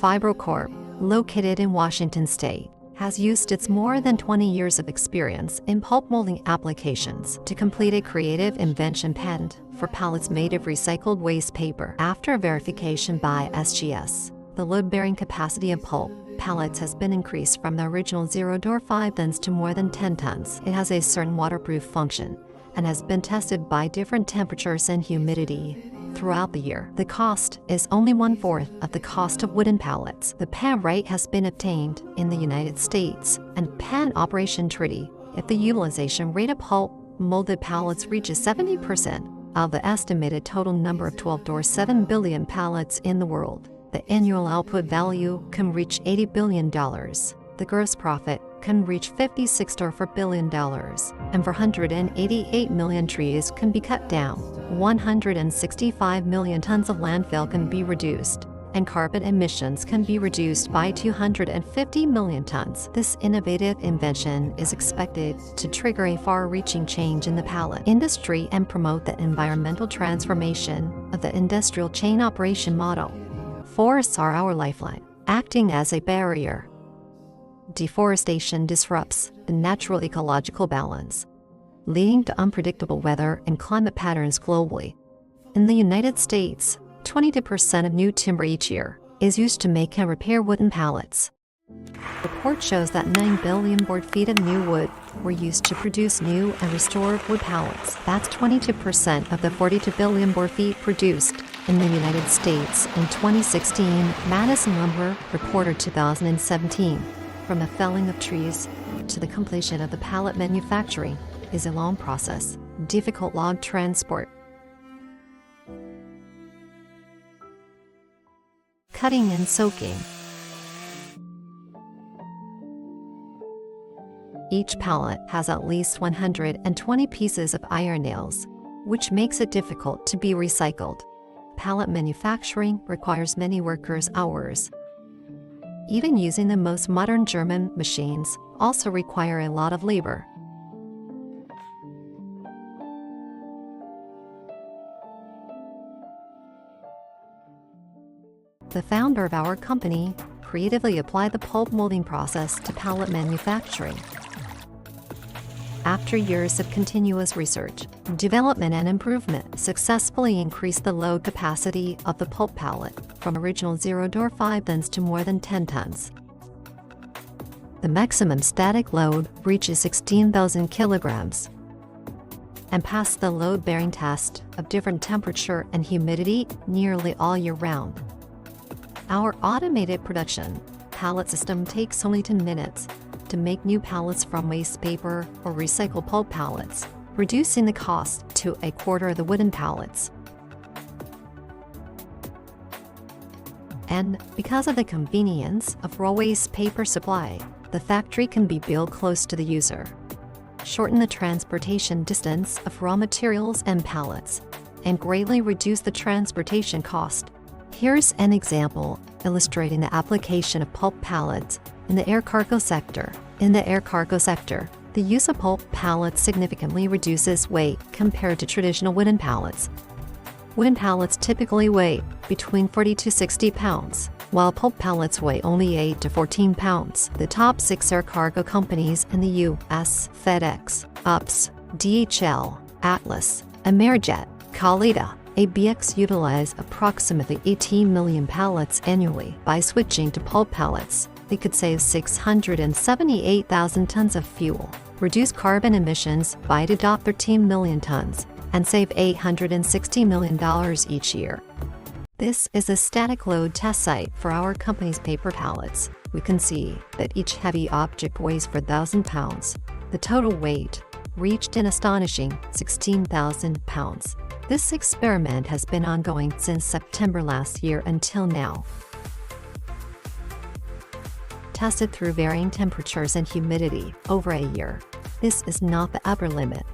Fibrocorp, located in Washington State, has used its more than 20 years of experience in pulp molding applications to complete a creative invention patent for pallets made of recycled waste paper. After verification by SGS, the load-bearing capacity of pulp pallets has been increased from the original 0.5 tons to more than 10 tons. It has a certain waterproof function and has been tested by different temperatures and humidity throughout the year. The cost is only 1/4 of the cost of wooden pallets. The patent right has been obtained in the United States and patent operation treaty if the utilization rate of pulp molded pallets reaches 70% of the estimated total number of 12.7 billion pallets in the world. The annual output value can reach $80 billion. The gross profit can reach $56.4 billion, and 488 million trees can be cut down. 165 million tons of landfill can be reduced, and carbon emissions can be reduced by 250 million tons. This innovative invention is expected to trigger a far-reaching change in the pallet industry and promote the environmental transformation of the industrial chain operation model. Forests are our lifeline, acting as a barrier. Deforestation disrupts the natural ecological balance, leading to unpredictable weather and climate patterns globally. In the United States, 22% of new timber each year is used to make and repair wooden pallets. The report shows that 9 billion board feet of new wood were used to produce new and restored wood pallets. That's 22% of the 42 billion board feet produced in the United States in 2016, Madison Lumber reported 2017. From the felling of trees to the completion of the pallet manufacturing is a long process, difficult log transport, cutting and soaking. Each pallet has at least 120 pieces of iron nails, which makes it difficult to be recycled. Pallet manufacturing requires many workers' hours. Even using the most modern German machines also require a lot of labor. The founder of our company creatively applied the pulp molding process to pallet manufacturing. After years of continuous research, development and improvement successfully increased the load capacity of the pulp pallet from original 0.5 tons to more than 10 tons. The maximum static load reaches 16,000 kilograms and passed the load-bearing test of different temperature and humidity nearly all year round. Our automated production pallet system takes only 10 minutes to make new pallets from waste paper or recycled pulp pallets, reducing the cost to 1/4 of the wooden pallets. And because of the convenience of raw waste paper supply, the factory can be built close to the user, shorten the transportation distance of raw materials and pallets, and greatly reduce the transportation cost. Here's an example illustrating the application of pulp pallets in the air cargo sector. In the air cargo sector, the use of pulp pallets significantly reduces weight compared to traditional wooden pallets. Wooden pallets typically weigh between 40 to 60 pounds, while pulp pallets weigh only 8 to 14 pounds. The top 6 air cargo companies in the U.S., FedEx, UPS, DHL, Atlas, Amerijet, Kalitta, ABX utilize approximately 18 million pallets annually. By switching to pulp pallets, they could save 678,000 tons of fuel, reduce carbon emissions by about 13 million tons, and save $860 million each year. This is a static load test site for our company's paper pallets. We can see that each heavy object weighs 4,000 pounds. The total weight reached an astonishing 16,000 pounds. This experiment has been ongoing since September last year until now. Tested through varying temperatures and humidity over a year. This is not the upper limit.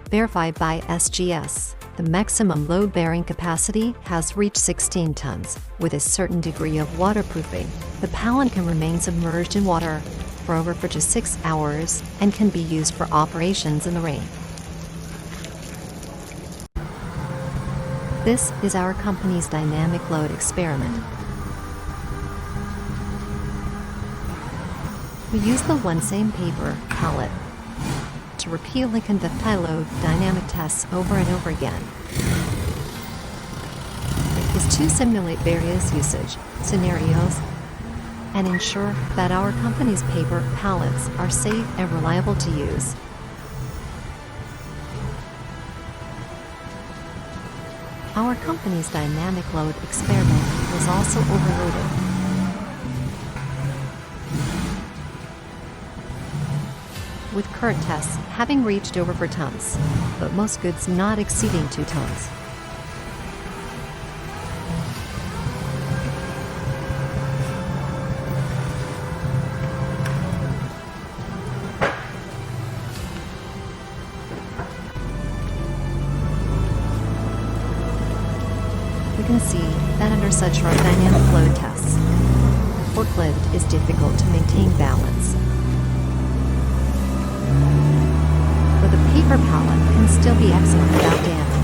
Verified by SGS, the maximum load-bearing capacity has reached 16 tons. With a certain degree of waterproofing, the pallet can remain submerged in water for over 4 to 6 hours and can be used for operations in the rain. This is our company's dynamic load experiment. We use the one same paper pallet to repeatedly conduct high-load dynamic tests over and over again. Is to simulate various usage scenarios and ensure that our company's paper pallets are safe and reliable to use. Our company's dynamic load experiment was also overloaded. With current tests having reached over 4 tons, but most goods not exceeding 2 tons. We can see that under such rough dynamic load tests, the forklift is difficult to maintain balance. But the paper pallet can still be excellent without damage.